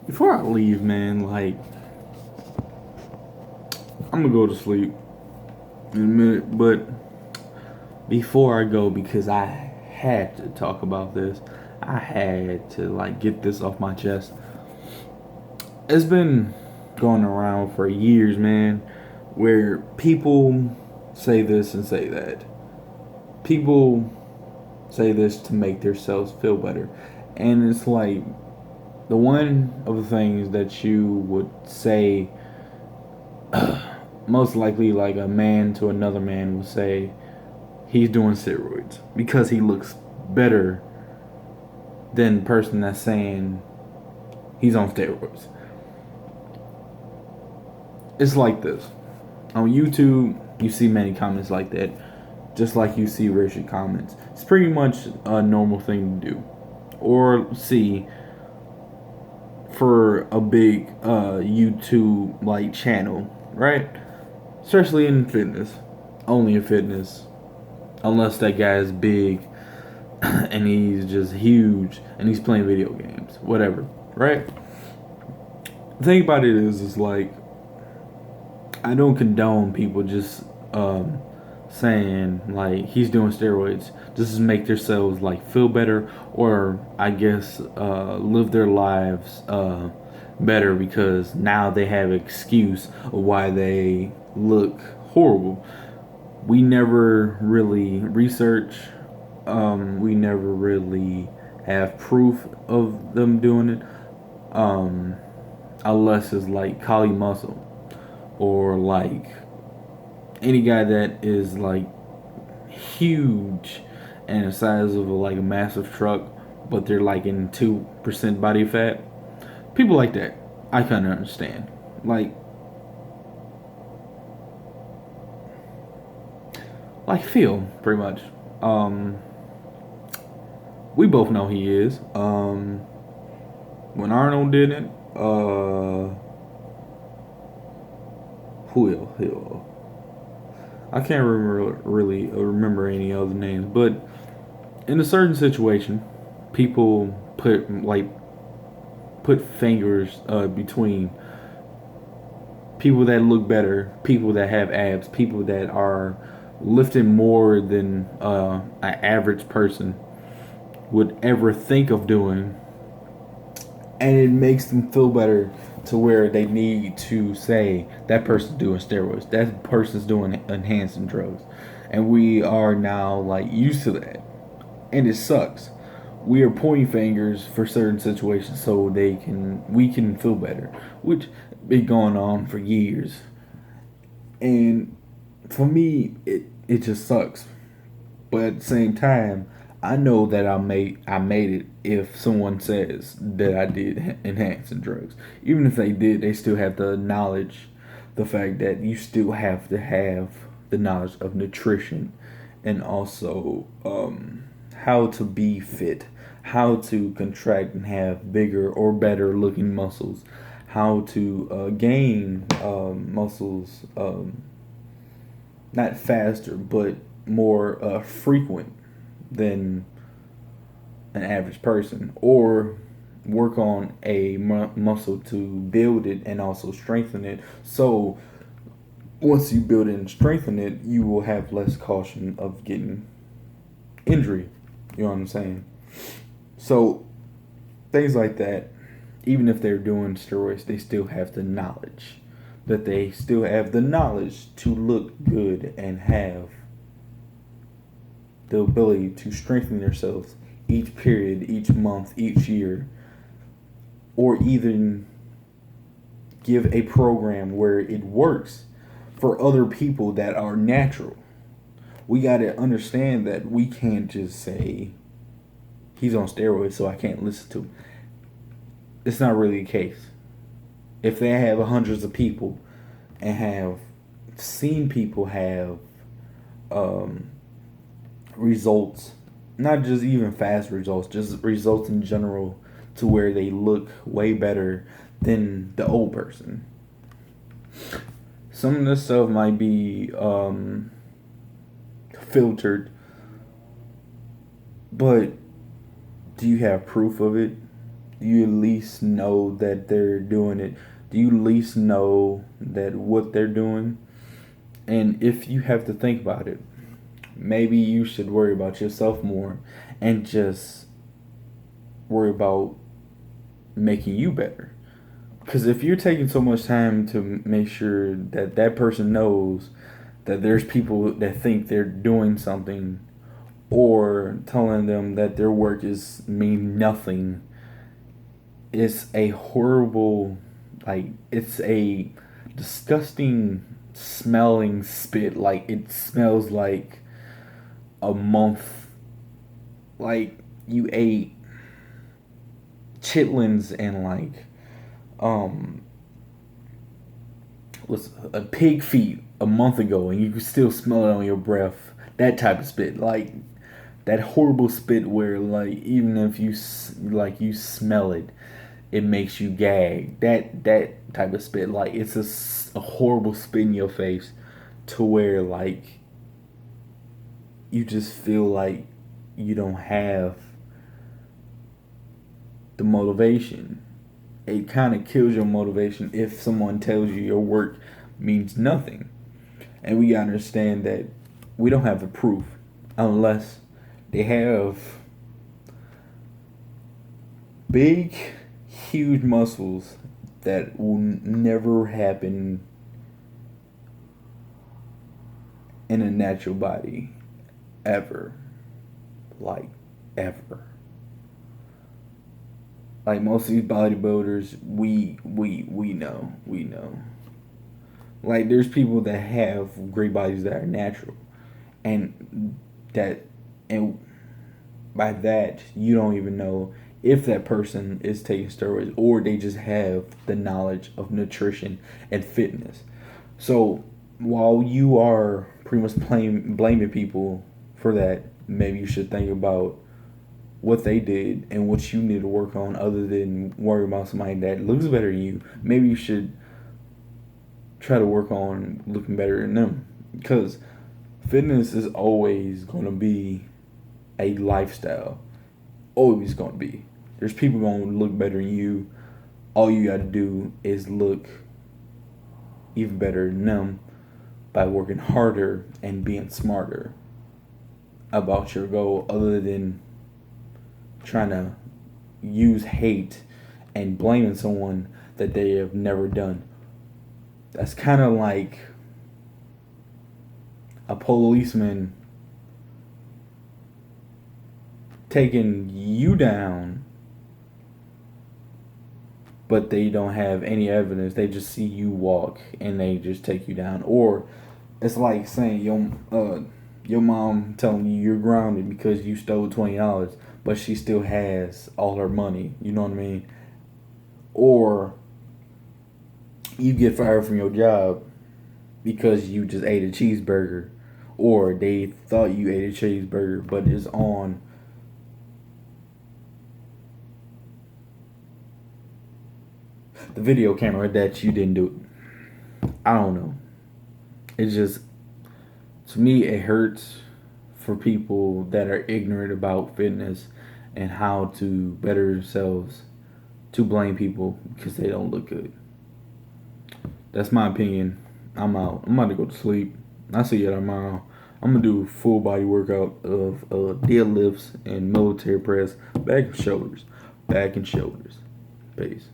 Before I leave, man, like, I'm gonna go to sleep in a minute, but before I go, because I had to talk about this, I had to, like, get this off my chest. It's been going around for years, man, where people say this and say that. People say this to make themselves feel better. And it's like the one of the things that you would say, most likely, like a man to another man would say, he's doing steroids because he looks better than the person that's saying he's on steroids. It's like this. On YouTube, you see many comments like that, just like you see racial comments. It's pretty much a normal thing to do. Or see for a big YouTube like channel, right? Especially in fitness. Only in fitness. Unless that guy is big and he's just huge and he's playing video games. Whatever. Right? The thing about it is like I don't condone people just saying like he's doing steroids just to make themselves like feel better, or I guess live their lives better because now they have an excuse of why they look horrible. We never really research. We never really have proof of them doing it, um, unless it's like Kali Muscle or like any guy that is like huge and the size of like a massive truck, but they're like in 2% body fat. People like that, I kind of understand. Like Phil, pretty much. Um, we both know he is. When Arnold did it, who I can't remember any other names, but in a certain situation, people put fingers between people that look better, people that have abs, people that are lifting more than an average person would ever think of doing, and it makes them feel better to where they need to say that person's doing steroids, that person's doing enhancing drugs, and we are now like used to that, and it sucks. We are pointing fingers for certain situations so we can feel better, which been going on for years, and for me it just sucks. But at the same time, I know that I made it if someone says that I did enhancing drugs. Even if they did, they still have the knowledge, the fact that you still have to have the knowledge of nutrition and also how to be fit, how to contract and have bigger or better looking muscles, how to gain muscles not faster but more frequent than an average person, or work on a muscle to build it and also strengthen it. So once you build it and strengthen it, you will have less caution of getting injury. You know what I'm saying? So things like that, even if they're doing steroids, they still have the knowledge. That they still have the knowledge to look good and have the ability to strengthen themselves each period, each month, each year, or even give a program where it works for other people that are natural. We got to understand that we can't just say he's on steroids, so I can't listen to him. It's not really the case. If they have hundreds of people and have seen people have um, results, not just even fast results, just results in general, to where they look way better than the old person. Some of this stuff might be filtered, but do you have proof of it? Do you at least know that they're doing it? Do you at least know that what they're doing? And if you have to think about it, maybe you should worry about yourself more and just worry about making you better. Because if you're taking so much time to make sure that that person knows that there's people that think they're doing something, or telling them that their work is mean nothing, it's a horrible, like, it's a disgusting smelling spit. Like, it smells like a month, like you ate chitlins and like um was a pig feet a month ago, and you can still smell it on your breath. That type of spit, like that horrible spit where, like, even if you like you smell it, it makes you gag. That type of spit, like it's a horrible spit in your face, to where like you just feel like you don't have the motivation. It kind of kills your motivation if someone tells you your work means nothing. And we gotta understand that we don't have the proof unless they have big, huge muscles that will never happen in a natural body ever. Like, ever. Like most of these bodybuilders, we know. Like, there's people that have great bodies that are natural, and that, and by that you don't even know if that person is taking steroids or they just have the knowledge of nutrition and fitness. So while you are pretty much blaming people for that, maybe you should think about what they did and what you need to work on, other than worry about somebody that looks better than you. Maybe you should try to work on looking better than them, because fitness is always going to be a lifestyle. Always going to be. There's people going to look better than you. All you got to do is look even better than them by working harder and being smarter about your goal, other than trying to use hate and blaming someone that they have never done. That's kind of like a policeman taking you down, but they don't have any evidence. They just see you walk and they just take you down. Or it's like saying your mom telling you you're grounded because you stole $20, but she still has all her money. You know what I mean? Or you get fired from your job because you just ate a cheeseburger, or they thought you ate a cheeseburger, but it's on the video camera that you didn't do it. I don't know. It's just, to me, it hurts for people that are ignorant about fitness and how to better themselves, to blame people because they don't look good. That's my opinion. I'm out. I'm about to go to sleep. I'll see you tomorrow. I'm gonna do a full body workout of deadlifts and military press, back and shoulders, back and shoulders. Peace.